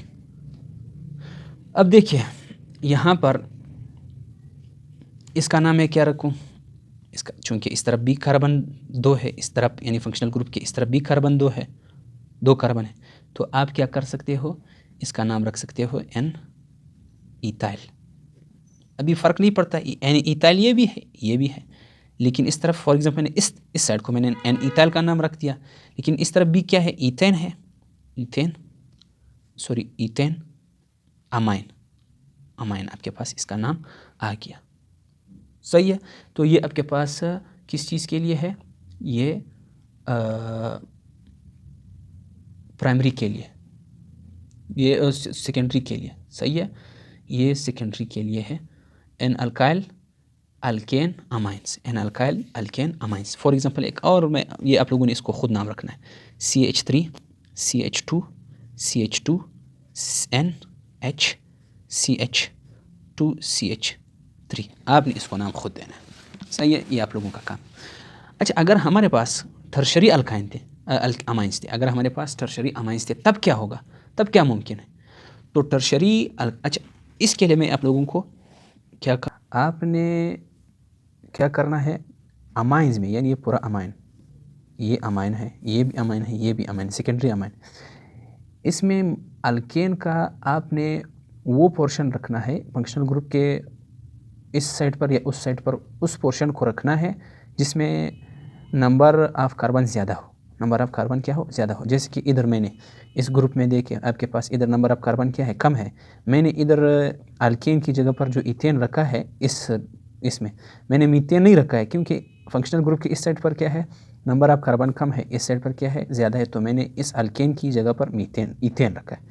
अब देखिए यहाँ पर इसका नाम मैं क्या रखूँ? इसका चूँकि इस तरफ भी कार्बन 2 है, इस तरफ यानी फंक्शनल ग्रुप के इस तरफ भी कार्बन 2 है, 2 कार्बन है। तो आप क्या कर सकते हो? इसका नाम रख सकते हो एन इथाइल। अभी फ़र्क नहीं पड़ता, एन इथाइल ये भी है, ये भी है, लेकिन इस तरफ फॉर एग्जांपल मैंने इस साइड को मैंने एन इथाइल का नाम रख दिया, लेकिन इस तरफ भी क्या है? ईथेन है, ईथेन अमाइन आपके पास इसका नाम आ गया। सही है। तो ये आपके पास किस चीज़ के लिए है? ये प्राइमरी के लिए, ये सेकेंडरी के लिए, सही है, ये सेकेंडरी के लिए है। N alkyl alkane amines, N alkyl alkane amines. For example एक और, मैं ये आप लोगों ने इसको खुद नाम रखना है, CH3 CH2 CH2 NH CH2 CH3, आपने इसको नाम खुद देना है, सही है, ये आप लोगों का काम। अच्छा, अगर हमारे पास टर्शरी अल्काइन थे, अमाइंस थे, अगर हमारे पास टर्शरी अमाइंस थे, तब क्या होगा, तब क्या मुमकिन है? तो टर्शरी अच्छा, इसके लिए मैं आप लोगों को आपने क्या करना है, अमाइंस में, यानी ये पूरा अमाइन, ये अमाइन है, ये भी अमाइन है, ये भी अमाइन, सेकेंडरी अमाइन, इसमें अल्केन का आपने वो पोर्शन रखना है फंक्शनल ग्रुप के इस साइड पर या उस साइड पर, उस पोर्शन को रखना है जिसमें नंबर ऑफ कार्बन ज़्यादा हो, नंबर ऑफ कार्बन क्या हो, ज़्यादा हो। जैसे कि इधर मैंने इस ग्रुप में देखे आपके पास इधर नंबर ऑफ कार्बन क्या है, कम है, मैंने इधर अल्केन की जगह पर जो इथेन रखा है, इसमें मैंने मीथेन नहीं रखा है, क्योंकि फंक्शनल ग्रुप की इस साइड पर क्या है, नंबर ऑफ कार्बन कम है, इस साइड पर क्या है, ज़्यादा है, तो मैंने इस अल्केन की जगह पर इथेन रखा है।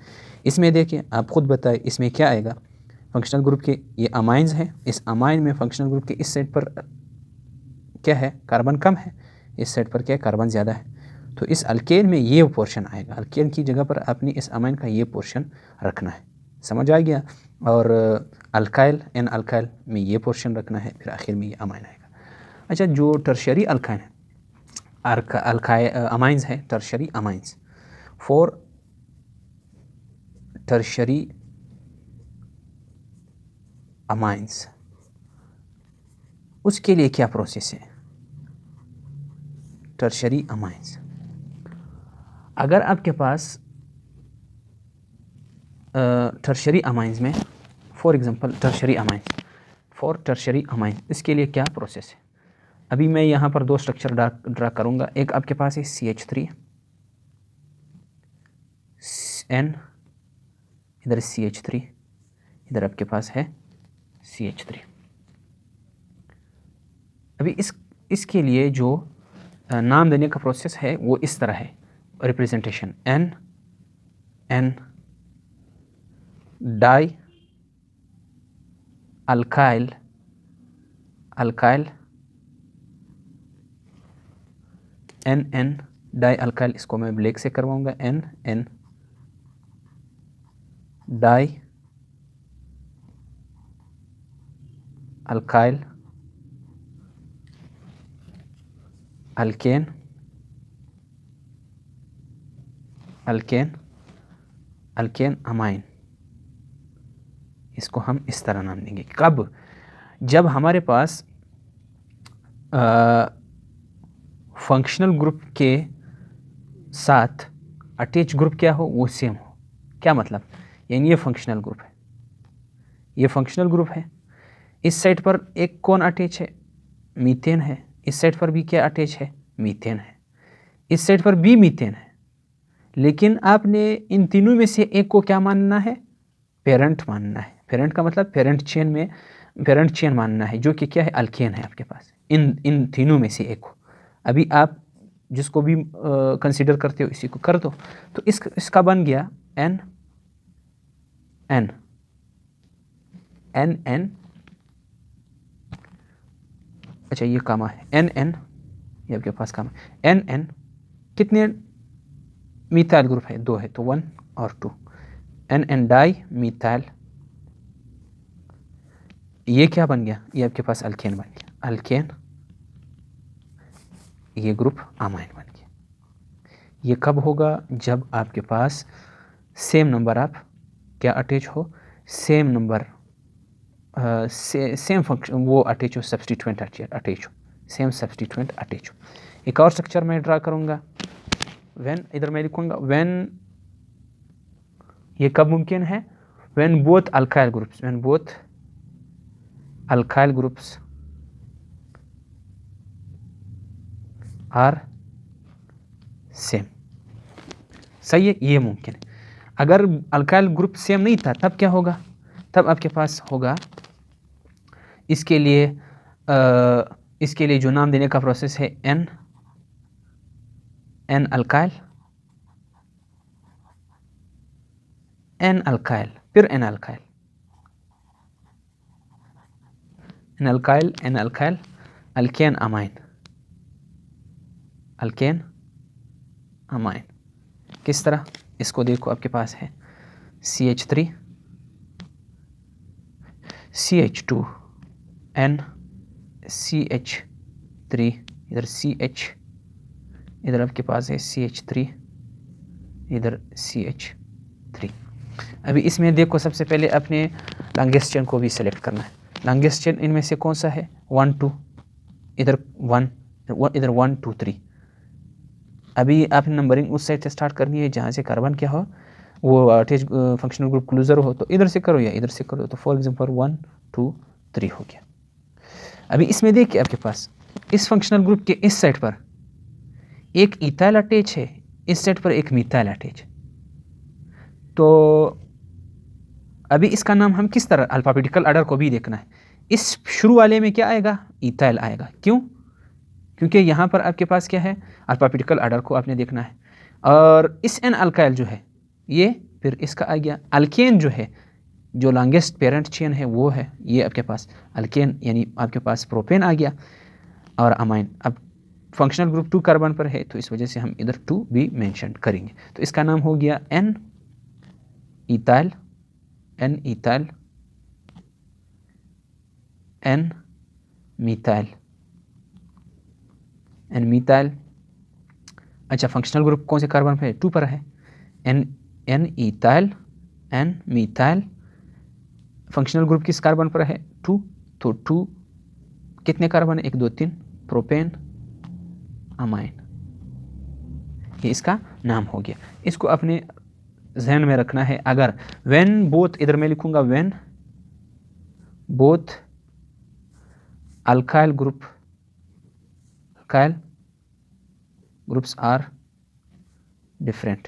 इसमें देखिए, आप खुद बताएं इसमें क्या आएगा। फंक्शनल ग्रुप के ये अमाइंस हैं, इस अमाइन में फंक्शनल ग्रुप के इस साइड पर क्या है, कार्बन कम है, इस साइड पर क्या है, कार्बन ज़्यादा है, तो इस अल्केन में ये पोर्शन आएगा, अल्केन की जगह पर आपने इस अमाइन का ये पोर्शन रखना है, समझ आ गया। और अल्काइल, एन अल्काइल में ये पोर्शन रखना है, फिर आखिर में ये अमाइन आएगा। अच्छा, जो टर्शरी अल्काइन है, अमाइंस है, tertiary amines, for tertiary amines, उसके लिए क्या प्रोसेस है? टर्शरी अमाइंस, अगर आपके पास टर्शरी अमाइंस में, for example tertiary amines, for tertiary amines, इसके लिए क्या प्रोसेस है? अभी मैं यहाँ पर दो स्ट्रक्चर ड्रा करूँगा। एक आपके पास है CH3 N, इधर CH3, इधर आपके पास है CH3। अभी इसके लिए जो नाम देने का प्रोसेस है वो इस तरह है, representation N die alkyl N die alkyl, इसको मैं ब्लैक से करवाऊंगा, N die alkyl alkane amine, इसको हम इस तरह नाम देंगे। कब? जब हमारे पास फंक्शनल ग्रुप के साथ अटैच ग्रुप क्या हो, वो सेम हो। क्या मतलब? यानी ये फंक्शनल ग्रुप है, ये फंक्शनल ग्रुप है, इस साइड पर एक कौन अटैच है, मीथेन है, इस साइड पर भी क्या अटैच है, मीथेन है, इस साइड पर भी मीथेन है, लेकिन आपने इन तीनों में से एक को क्या मानना है, पेरेंट मानना है। पेरेंट का मतलब पेरेंट चेन मानना है, जो कि क्या है, अल्केन है आपके पास, इन तीनों में से एक को। अभी आप जिसको भी कंसीडर करते हो इसी को कर दो, तो इसका बन गया N अच्छा ये कामा है, N ये आपके पास कामा, N कितने मिथाइल ग्रुप है, 2 है, तो 1 और 2, N डाई मिथाइल, ये क्या बन गया, ये आपके पास अल्केन बन गया, अल्केन, ये ग्रुप अमाइन बन गया। ये कब होगा? जब आपके पास सेम नंबर ऑफ क्या अटैच हो, सेम नंबर सेम फंक्शन वो अटैच हो, सब्स्टिट्यूएंट अटैच हो, सेम सब्स्टिट्यूएंट अटैच हो। एक और स्ट्रक्चर मैं ड्रा करूंगा, व्हेन, इधर मैं लिखूंगा व्हेन, ये कब मुमकिन है, when both alkyl groups are same, सही है, ये मुमकिन है। अगर अल्काइल ग्रुप सेम नहीं था तब क्या होगा, तब आपके पास होगा, इसके लिए जो नाम देने का प्रोसेस है, N अल्काइल एन अल्काइल, फिर N alkyl, N alkyl, N alkyl, alkane amine, alkane amine. किस तरह? इसको देखो, आपके पास है CH3 CH2 N CH3, इधर CH, इधर आपके पास है CH3, इधर CH3। अभी इसमें देखो, सबसे पहले अपने लॉन्गेस्ट चेन को भी सिलेक्ट करना है। लॉन्गेस्ट चेन इनमें से कौन सा है? 1 2, इधर 1, इधर 1 2 3। अभी आपने नंबरिंग उस साइड से स्टार्ट करनी है जहाँ से कार्बन क्या हो, वो अटैच फंक्शनल ग्रुप क्लोजर हो, तो इधर से करो या इधर से करो। तो फॉर एग्जांपल 1 2 3 हो गया। अभी इसमें देखिए, आपके पास इस फंक्शनल ग्रुप के इस साइड पर एक इथाइल अटैच है, इस साइड पर एक मिथाइल अटैच। तो अभी इसका नाम हम किस तरह, अल्फाबेटिकल ऑर्डर को भी देखना है। इस शुरू वाले में क्या आएगा? इथाइल आएगा। क्यों? क्योंकि यहाँ पर आपके पास क्या है, अल्फाबेटिकल ऑर्डर को आपने देखना है। और इस एन अल्काइल जो है ये, फिर इसका आ गया अल्केन जो है, जो लॉन्गेस्ट पेरेंट चेन है वो है ये आपके पास अल्केन, यानी आपके पास प्रोपेन आ गया। और अमाइन अब फंक्शनल ग्रुप 2 कार्बन पर है, तो इस वजह से हम इधर 2 भी मेंशन करेंगे। तो इसका नाम हो गया N ethyl, N ethyl, N methyl, N methyl. अच्छा, फंक्शनल ग्रुप कौन से कार्बन पर है? 2 पर है। N N ethyl, N methyl. Functional group किस कार्बन पर है? 2। तो 2 कितने कार्बन है? 1 2 3, प्रोपेन अमाइन, ये इसका नाम हो गया। इसको अपने जहन में रखना है। अगर व्हेन बोथ, इधर मैं लिखूंगा when both alkyl groups are different,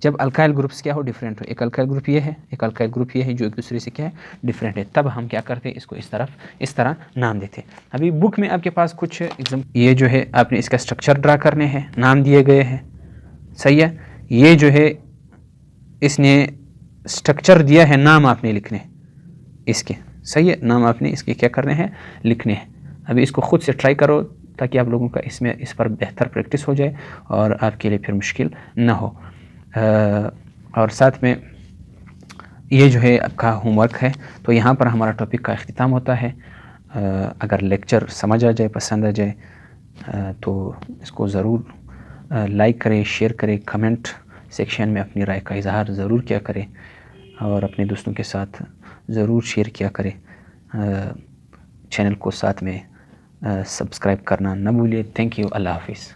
जब अल्काइल ग्रुप्स क्या हो? डिफरेंट हो। एक अल्काइल ग्रुप ये है, एक अल्काइल ग्रुप ये है, जो एक दूसरे से क्या है? डिफरेंट है। तब हम क्या करते हैं? इसको इस तरह नाम देते हैं। अभी बुक में आपके पास कुछ एग्जाम, ये जो है आपने इसका स्ट्रक्चर ड्रा करने हैं, नाम दिए गए हैं, सही है। ये जो है इसने स्ट्रक्चर दिया है, नाम आपने लिखने इसके, सही है। नाम आपने इसके क्या करने हैं? लिखने हैं। अभी इसको खुद से ट्राई करो ताकि आप लोगों का इस पर बेहतर प्रैक्टिस हो जाए और आपके लिए फिर मुश्किल ना हो। और साथ में ये जो है आपका होमवर्क है, तो यहाँ पर हमारा टॉपिक का अख्तिताम होता है। अगर लेक्चर समझ आ जाए, पसंद आ जाए, तो इसको ज़रूर लाइक करें, शेयर करें, कमेंट सेक्शन में अपनी राय का इजहार ज़रूर किया करें और अपने दोस्तों के साथ ज़रूर शेयर किया करें। चैनल को साथ में सब्सक्राइब करना न भूलिए। Thank you. अल्लाह हाफिज़।